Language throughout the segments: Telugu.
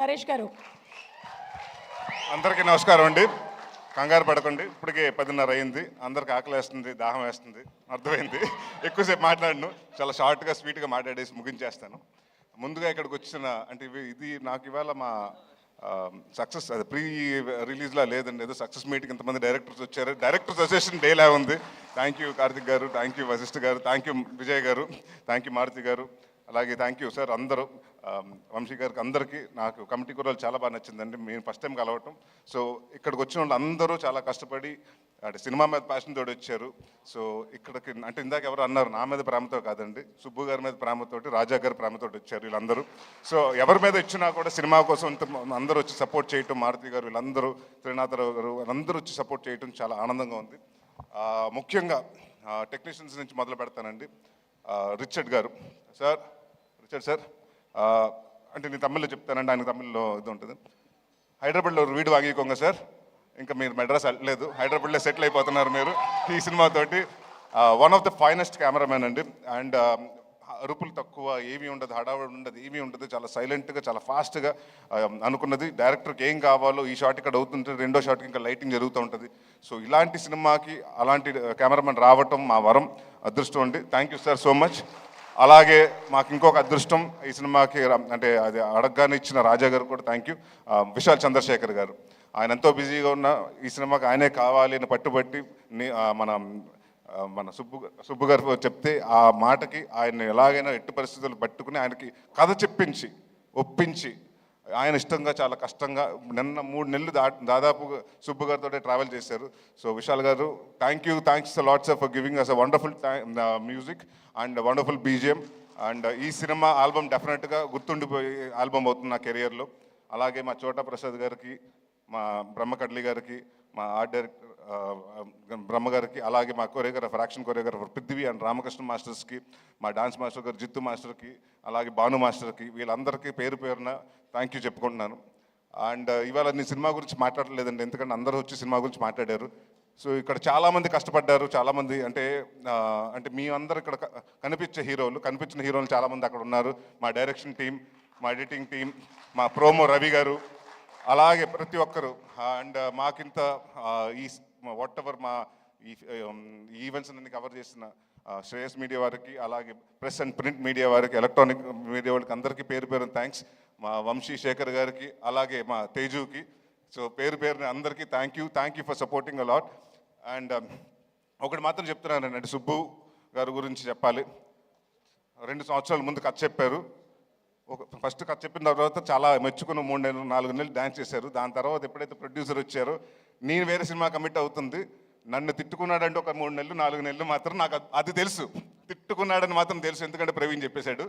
నరేష్ గారు. అందరికీ నమస్కారం అండి. కంగారు పడకండి, ఇప్పటికే 10:30 అయింది. అందరికి ఆకలి వేస్తుంది, దాహం వేస్తుంది, అర్థమైంది. ఎక్కువసేపు మాట్లాడను, చాలా షార్ట్గా స్వీట్గా మాట్లాడేసి ముగించేస్తాను. ముందుగా ఇక్కడికి వచ్చిన అంటే ఇది నాకు ఇవాళ మా సక్సెస్ అది ప్రీ రిలీజ్లా లేదండి, ఏదో సక్సెస్ మీట్కి ఇంతమంది డైరెక్టర్స్ వచ్చారు. డైరెక్టర్స్ అసోసియేషన్ డేలా ఉంది. థ్యాంక్ యూ కార్తిక్ గారు, థ్యాంక్ యూ వశిష్ఠ గారు, థ్యాంక్ యూ విజయ్ గారు, థ్యాంక్ యూ మారుతి గారు, అలాగే థ్యాంక్ యూ సార్ అందరూ, వంశీ గారికి, అందరికీ. నాకు కమిటీ కూరలు చాలా బాగా నచ్చిందండి, మేము ఫస్ట్ టైం కలవటం. సో ఇక్కడికి వచ్చిన వాళ్ళు అందరూ చాలా కష్టపడి అంటే సినిమా మీద ప్యాషన్ తోటి వచ్చారు. సో ఇక్కడికి అంటే ఇందాక ఎవరు అన్నారు, నా మీద ప్రేమతో కాదండి, సుబ్బు గారి మీద ప్రేమతోటి, రాజా గారి ప్రేమతోటి వచ్చారు వీళ్ళందరూ. సో ఎవరి మీద ఇచ్చినా కూడా సినిమా కోసం అందరూ వచ్చి సపోర్ట్ చేయటం, మారుతి గారు వీళ్ళందరూ, త్రినాథరావు గారు అందరూ వచ్చి సపోర్ట్ చేయటం చాలా ఆనందంగా ఉంది. ముఖ్యంగా టెక్నీషియన్స్ నుంచి మొదలు పెడతానండి. రిచర్డ్ గారు సార్, రిచర్డ్ సార్ అంటే నేను తమిళ్లో చెప్తానండి, ఆయన తమిళ్లో ఇది ఉంటుంది. హైదరాబాద్లో వీడు వాంగికోంగ సార్, ఇంకా మీరు మెడ్రాస్ వెళ్ళలేదు, హైదరాబాద్లో సెటిల్ అయిపోతున్నారు మీరు ఈ సినిమాతోటి. One of the finest cameraman అండి. అండ్ అరుపులు తక్కువ, ఏమీ ఉండదు, హడావుడి ఉండదు, ఏమీ ఉండదు, చాలా సైలెంట్గా చాలా ఫాస్ట్గా అనుకున్నది. డైరెక్టర్కి ఏం కావాలో ఈ షాట్ ఇక్కడ అవుతుంటుంది, రెండో షాట్కి ఇంకా లైటింగ్ జరుగుతూ ఉంటుంది. సో ఇలాంటి సినిమాకి అలాంటి కెమెరామెన్ రావటం మా వరం, అదృష్టం అండి. Thank you sir so much. అలాగే మాకు ఇంకొక అదృష్టం ఈ సినిమాకి అంటే అది అడగగానే ఇచ్చిన రాజా గారు కూడా థ్యాంక్ యూ. విశాల్ చంద్రశేఖర్ గారు, ఆయన ఎంతో బిజీగా ఉన్న ఈ సినిమాకి ఆయనే కావాలి అని పట్టుబట్టి మన సుబ్బు గారు చెప్తే ఆ మాటకి ఆయన ఎలాగైనా ఎట్టి పరిస్థితులు పట్టుకుని ఆయనకి కథ చెప్పించి ఒప్పించి ఆయన ఇష్టంగా చాలా కష్టంగా నిన్న 3 నెలలు దాదాపు సుబ్బు గారితో ట్రావెల్ చేశారు. సో విశాల్ గారు thanks lots for giving us a wonderful music and wonderful BGM. And ఈ సినిమా ఆల్బమ్ డెఫినెట్గా గుర్తుండిపోయే ఆల్బమ్ అవుతుంది నా కెరియర్లో. అలాగే మా చోటా ప్రసాద్ గారికి, మా బ్రహ్మకడ్లి గారికి, మా ఆర్ట్ డైరెక్టర్ బ్రహ్మ గారికి, అలాగే మా choreographer, action choreographer Prithvi and Ramakrishna మాస్టర్స్కి, మా డాన్స్ మాస్టర్ గారు జిత్తు మాస్టర్కి, అలాగే భాను మాస్టర్కి, వీళ్ళందరికీ పేరు పేరున థ్యాంక్ యూ చెప్పుకుంటున్నాను. అండ్ ఇవాళ నేను సినిమా గురించి మాట్లాడలేదండి, ఎందుకంటే అందరూ వచ్చి సినిమా గురించి మాట్లాడారు. సో ఇక్కడ చాలామంది కష్టపడ్డారు, చాలామంది అంటే మీ అందరు ఇక్కడ కనిపించిన హీరోలు చాలామంది అక్కడ ఉన్నారు. మా డైరెక్షన్ టీం, మా ఎడిటింగ్ టీం, మా ప్రోమో రవి గారు, అలాగే ప్రతి ఒక్కరు. అండ్ మాకింత ఈ వాట్ ఎవర్ మా ఈ ఈవెంట్స్ అన్ని కవర్ చేసిన శ్రేయస్ మీడియా వారికి, అలాగే ప్రెస్ అండ్ ప్రింట్ మీడియా వారికి, ఎలక్ట్రానిక్ మీడియా వాళ్ళకి అందరికీ పేరు పేరున థ్యాంక్స్. మా వంశీ శేఖర్ గారికి, అలాగే మా తేజుకి. సో పేరు పేరున అందరికీ thank you for supporting a lot. And ఒకటి మాత్రం చెప్తున్నానండి, సుబ్బు గారి గురించి చెప్పాలి. 2 సంవత్సరాల ముందు కథ చెప్పారు. ఫస్ట్ కథ చెప్పిన తర్వాత చాలా మెచ్చుకుని 3 నెలలు 4 నెలలు డ్యాన్స్ చేశారు. దాని తర్వాత ఎప్పుడైతే ప్రొడ్యూసర్ వచ్చారో నేను వేరే సినిమా కమిట్ అవుతుంది, నన్ను తిట్టుకున్నాడంటే ఒక 3 నెలలు 4 నెలలు మాత్రం నాకు అది తెలుసు, తిట్టుకున్నాడని మాత్రం తెలుసు, ఎందుకంటే ప్రవీణ్ చెప్పేశాడు.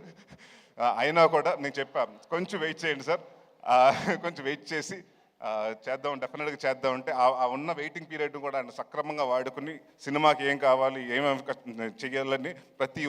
అయినా కూడా నేను చెప్పాను, కొంచెం వెయిట్ చేయండి సార్, కొంచెం వెయిట్ చేసి చేద్దాం, డెఫినెట్గా చేద్దాం అంటే ఆ ఉన్న వెయిటింగ్ పీరియడ్ కూడా ఆయన సక్రమంగా వాడుకుని సినిమాకి ఏం కావాలి, ఏమేమి చేయాలని ప్రతి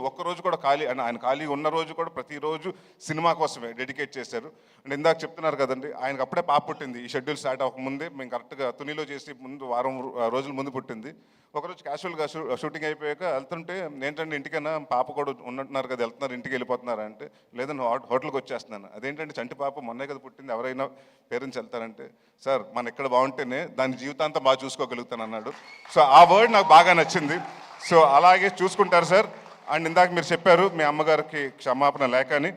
ఒక్కరోజు కూడా ఆయన ఖాళీ ఉన్న రోజు కూడా ప్రతిరోజు సినిమా కోసమే డెడికేట్ చేశారు. అంటే ఇందాక చెప్తున్నారు కదండి, ఆయనకు అప్పుడే పాప పుట్టింది, ఈ షెడ్యూల్ స్టార్ట్ అవ్వకముందే. మేము కరెక్ట్గా తునిలో చేసి వారం రోజుల ముందు పుట్టింది. ఒకరోజు క్యాజువల్గా షూటింగ్ అయిపోయాక వెళ్తుంటే, ఏంటంటే ఇంటికైనా పాప కూడా ఉన్నట్టున్నారు కదా, వెళ్తున్నారు ఇంటికి వెళ్ళిపోతున్నారా అంటే, లేదని హోటల్కి వచ్చేస్తున్నాను. అదేంటంటే చంటి పాప మొన్నే కదా పుట్టింది, ఎవరైనా పేరెంట్స్ వెళ్తారంటే, సార్ మన ఇక్కడ బాగుంటేనే దాని జీవితాంతం బాగా చూసుకోగలుగుతాను అన్నాడు. సో ఆ వర్డ్ నాకు బాగా నచ్చింది. సో అలాగే చూసుకుంటారు సార్. అండ్ ఇందాక మీరు చెప్పారు మీ అమ్మగారికి క్షమాపణ లేక అని.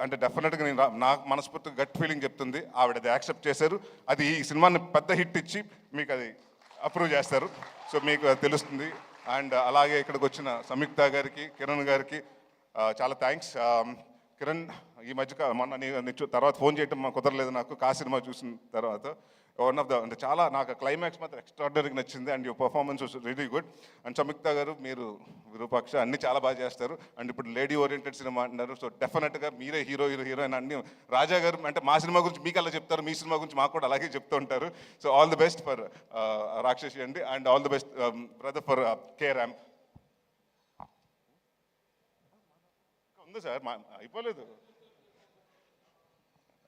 అంటే డెఫినెట్గా నాకు మనస్ఫూర్తిగా గట్ ఫీలింగ్ చెప్తుంది, ఆవిడ అది యాక్సెప్ట్ చేశారు. అది ఈ సినిమాని పెద్ద హిట్ ఇచ్చి మీకు అది అప్రూవ్ చేస్తారు. సో మీకు తెలుస్తుంది. అండ్ అలాగే ఇక్కడికి వచ్చిన సంయుక్త గారికి, కిరణ్ గారికి చాలా థ్యాంక్స్. కిరణ్ ఈ మధ్య మొన్న తర్వాత ఫోన్ చేయటం కుదరలేదు నాకు, సినిమా చూసిన తర్వాత. వన్ ఆఫ్ ద అంటే చాలా నాకు క్లైమాక్స్ మాత్రం ఎక్స్ట్రాడినరీగా నచ్చింది. And your performance was really good. And Samyuktha garu, మీరు విరూపాక్ష అన్నీ చాలా బాగా చేస్తారు. అండ్ ఇప్పుడు లేడీ ఓరియంటెడ్ సినిమా అంటున్నారు. సో డెఫినెట్గా మీరే హీరోయిన్ అన్ని. రాజా గారు అంటే మా సినిమా గురించి మీకు అలా చెప్తారు, మీ సినిమా గురించి మాకు కూడా అలాగే చెప్తూ ఉంటారు. So all the best for రాక్షసి అండి. And all the best brother for carrom. ఉంది సార్, అయిపోలేదు.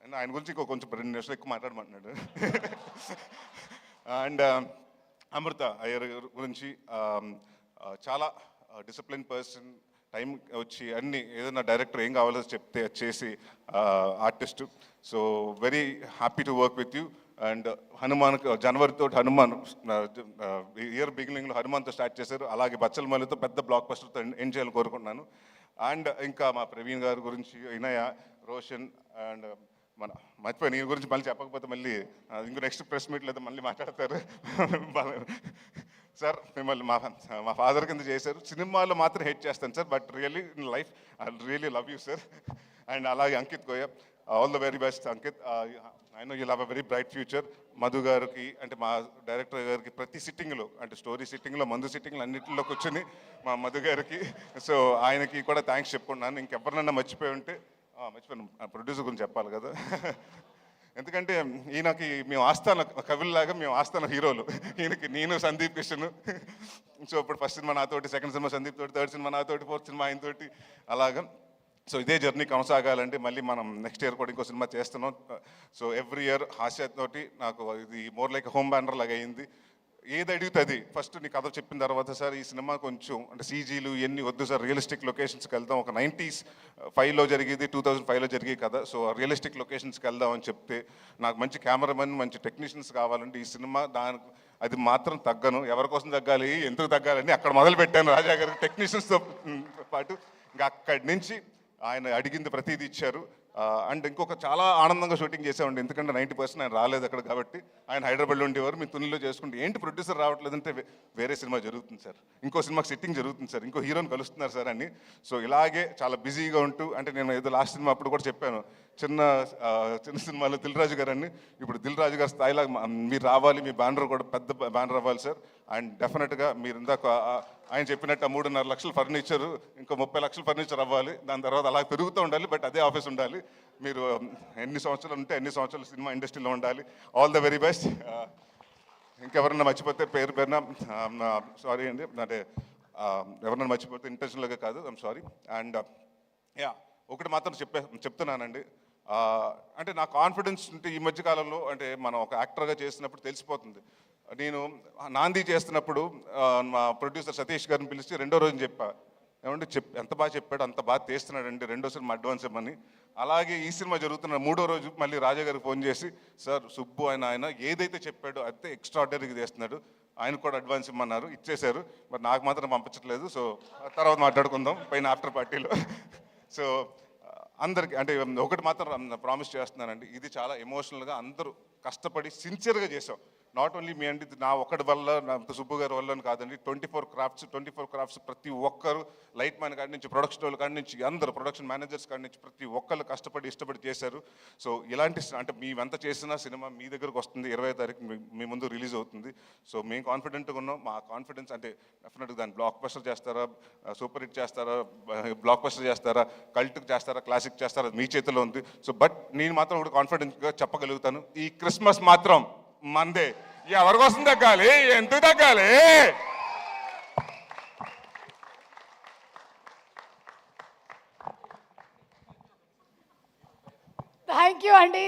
ఆయన గురించి కొంచెం 2 నిమిషాలు ఎక్కువ మాట్లాడమంటున్నాడు. అండ్ అమృత అయ్యర్ గురించి చాలా డిసిప్లిన్ పర్సన్, టైం వచ్చి అన్ని ఏదైనా డైరెక్టర్ ఏం కావాలో చెప్తే అది చేసి artist. So very happy to work with you. And Hanuman జనవరితో హనుమాన్ ఇయర్ బిగినింగ్లో హనుమాన్తో స్టార్ట్ చేశారు, అలాగే బచ్చల మల్లితో పెద్ద బ్లాక్ బస్టర్తో ఎండ్ చేయాలని కోరుకుంటున్నాను. అండ్ ఇంకా మా ప్రవీణ్ గారి గురించి, వినయ, రోషన్ అండ్ మన మర్చిపోయి నీ గురించి మళ్ళీ చెప్పకపోతే మళ్ళీ ఇంకో నెక్స్ట్ ప్రెస్ మీట్ లేదా మళ్ళీ మాట్లాడతారు. సార్ మిమ్మల్ని మా ఫాదర్ కింద చేశారు, సినిమాలో మాత్రం హెట్ చేస్తాను sir, but really in life I really love you sir. And అలాగే అంకిత్ గోయ, all the very best Ankit. I know you have a very bright future. Madhu గారికి అంటే మా డైరెక్టర్ గారికి ప్రతి సిట్టింగ్లో అంటే స్టోరీ సిట్టింగ్లో, మందు సిట్టింగ్లో అన్నింటిలో కూర్చొని మా మధు గారికి, సో ఆయనకి కూడా థ్యాంక్స్ చెప్పుకున్నాను. ఇంకెవరినన్నా మర్చిపోయి ఉంటే మర్చిపోయాను, ప్రొడ్యూసర్ గురించి చెప్పాలి కదా. ఎందుకంటే ఈయనకి మేము ఆస్థాన కవుల్లాగా, మేము ఆస్థాన హీరోలు. ఈయనకి నేను సందీప్ కిషన్. సో ఇప్పుడు ఫస్ట్ సినిమా నాతోటి, సెకండ్ సినిమా సందీప్ తోటి, థర్డ్ సినిమా నాతోటి, ఫోర్త్ సినిమా ఆయనతోటి, అలాగా. సో ఇదే జర్నీ కొనసాగాలంటే మళ్ళీ మనం నెక్స్ట్ ఇయర్ కూడా ఇంకో సినిమా చేస్తున్నాం. సో ఎవ్రీ ఇయర్ హాస్యతోటి నాకు ఇది మోర్ లైక్ హోమ్ బ్యానర్ లాగా అయింది. ఏది అడుగుతుంది ఫస్ట్ నీ కథ చెప్పిన తర్వాత, సార్ ఈ సినిమా కొంచెం అంటే సీజీలు ఇవన్నీ వద్దు సార్, రియలిస్టిక్ లొకేషన్స్కి వెళ్దాం, ఒక 95లో జరిగేది 2005లో జరిగే కదా, సో రియలిస్టిక్ లొకేషన్స్కి వెళ్దాం అని చెప్తే, నాకు మంచి కెమెరామెన్, మంచి టెక్నీషియన్స్ కావాలంటే ఈ సినిమా దానికి అది మాత్రం తగ్గను. ఎవరి కోసం తగ్గాలి, ఎందుకు తగ్గాలని అక్కడ మొదలు పెట్టాను రాజా గారికి టెక్నీషియన్స్తో పాటు. ఇంకా అక్కడి నుంచి ఆయన అడిగింది ప్రతిదీ ఇచ్చారు. అండ్ ఇంకొక చాలా ఆనందంగా షూటింగ్ చేసామండి, ఎందుకంటే 90% ఆయన రాలేదు అక్కడ కాబట్టి. ఆయన హైదరాబాద్లో ఉండేవారు, మీ తునిలో చేసుకుంటే ఏంటి ప్రొడ్యూసర్ రావట్లేదంటే వేరే సినిమా జరుగుతుంది సార్, ఇంకో సినిమాకి సిట్టింగ్ జరుగుతుంది సార్, ఇంకో హీరోని కలుస్తున్నారు సార్ అని. సో ఇలాగే చాలా బిజీగా ఉంటూ, అంటే నేను ఏదో లాస్ట్ సినిమా అప్పుడు కూడా చెప్పాను, చిన్న సినిమాలో దిల్ రాజు గారు అని, ఇప్పుడు దిల్ రాజు గారి స్థాయిలో మీరు రావాలి, మీ బ్యానర్ కూడా పెద్ద బ్యానర్ అవ్వాలి సార్. అండ్ డెఫినెట్గా మీరు ఇందాక ఆయన చెప్పినట్టు 3.5 లక్షల ఫర్నిచరు, ఇంకో 30 లక్షల ఫర్నిచర్ అవ్వాలి, దాని తర్వాత అలా పెరుగుతూ ఉండాలి, బట్ అదే ఆఫీస్ ఉండాలి. మీరు ఎన్ని సంవత్సరాలు ఉంటే ఎన్ని సంవత్సరాలు సినిమా ఇండస్ట్రీలో ఉండాలి. All the very best. ఇంకెవరన్నా మర్చిపోతే పేరున సారీ అండి, అంటే ఎవరన్నా మర్చిపోతే ఇంటెన్షనల్గా కాదు, ఐమ్ సారీ. అండ్ యా ఒకటి మాత్రం చెప్తున్నానండి, అంటే నా కాన్ఫిడెన్స్ ఉంటే ఈ మధ్యకాలంలో, అంటే మనం ఒక యాక్టర్గా చేసినప్పుడు తెలిసిపోతుంది. నేను నాంది చేస్తున్నప్పుడు మా ప్రొడ్యూసర్ సతీష్ గారిని పిలిచి రెండో రోజుని చెప్పా, ఏమంటే ఎంత బాగా చెప్పాడు, అంత బాగా తీస్తున్నాడండి, రెండో సినిమా అడ్వాన్స్ ఇవ్వమని. అలాగే ఈ సినిమా జరుగుతున్న 3వ రోజు మళ్ళీ రాజా గారికి ఫోన్ చేసి, సార్ సుబ్బు ఆయన ఏదైతే చెప్పాడో అదే ఎక్స్ట్రాడినరీగా చేస్తున్నాడు, ఆయన కూడా అడ్వాన్స్ ఇమ్మన్నారు, ఇచ్చేశారు, మరి నాకు మాత్రం పంపించట్లేదు. సో తర్వాత మాట్లాడుకుందాం పైన ఆఫ్టర్ పార్టీలో. సో అందరికి అంటే ఒకటి మాత్రం ప్రామిస్ చేస్తున్నానండి, ఇది చాలా ఎమోషనల్గా అందరూ కష్టపడి సిన్సియర్గా చేసాం. నాట్ ఓన్లీ మీ అంటే నా ఒక్కడి వల్ల, నా సుబ్బు గారి వల్ల కాదండి, 24 క్రాఫ్ట్స్ ప్రతి ఒక్కరు, లైట్ మ్యాన్ కాడి నుంచి, ప్రొడక్షన్ వాళ్ళ కాడి నుంచి, అందరూ ప్రొడక్షన్ మేనేజర్స్ కాడి నుంచి ప్రతి ఒక్కరు కష్టపడి ఇష్టపడి చేశారు. సో ఇలాంటి అంటే మేమెంత చేసినా సినిమా మీ దగ్గరకు వస్తుంది, 20వ తారీఖు మీ ముందు రిలీజ్ అవుతుంది. సో మేము కాన్ఫిడెంట్గా ఉన్నాం. మా కాన్ఫిడెన్స్ అంటే డెఫినెట్గా దాన్ని బ్లాక్ బస్టర్ చేస్తారా, సూపర్ హిట్ చేస్తారా, బ్లాక్ బస్టర్ చేస్తారా, కల్ట్కి చేస్తారా, క్లాసిక్ చేస్తారా, మీ చేతిలో ఉంది. సో బట్ నేను మాత్రం కూడా కాన్ఫిడెంట్గా చెప్పగలుగుతాను, ఈ క్రిస్మస్ మాత్రం మందే. ఎవరి కోసం తగ్గాలి, ఎందుకు తగ్గాలి? థ్యాంక్ యూ అండి.